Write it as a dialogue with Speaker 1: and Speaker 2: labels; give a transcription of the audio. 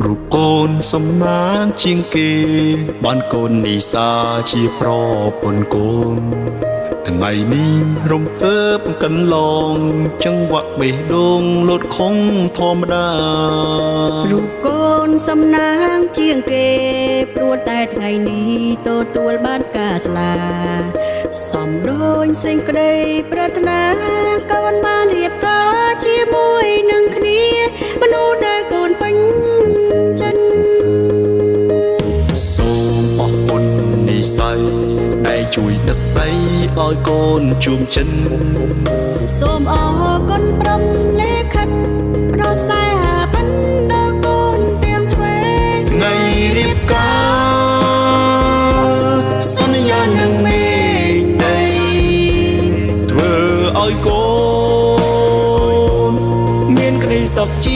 Speaker 1: រូបកូនសំណាងជាងគេបានកូននីសាជាប្រពន្ធកូនថ្ងៃនេះរំភើបកិនឡងចង្វាក់បេះដូងលោតខុងធម្មតា
Speaker 2: រូបកូនសំណាងជាងគេព្រោះតែថ្ងៃនេះទទួលបានការស្លាសំដូចសេចក្តីប្រាថ្នាកូនបានរៀបការជាមួយនឹងគ្នាមនុស្សដែលកូនពេញចិត្ត
Speaker 1: សូមអរគុណនិស័យដែលជួយដឹកដីឲ្យកូនជួមចិន
Speaker 2: សូមអរគុណព្រមលេខិតប្រស្នេហាបណ្ដោកូនទាំងទ្វេ
Speaker 1: ថ្ងៃរៀបការសន្យានឹងមេឃដីធ្វើឲ្យកូនមានក្តីសុខជា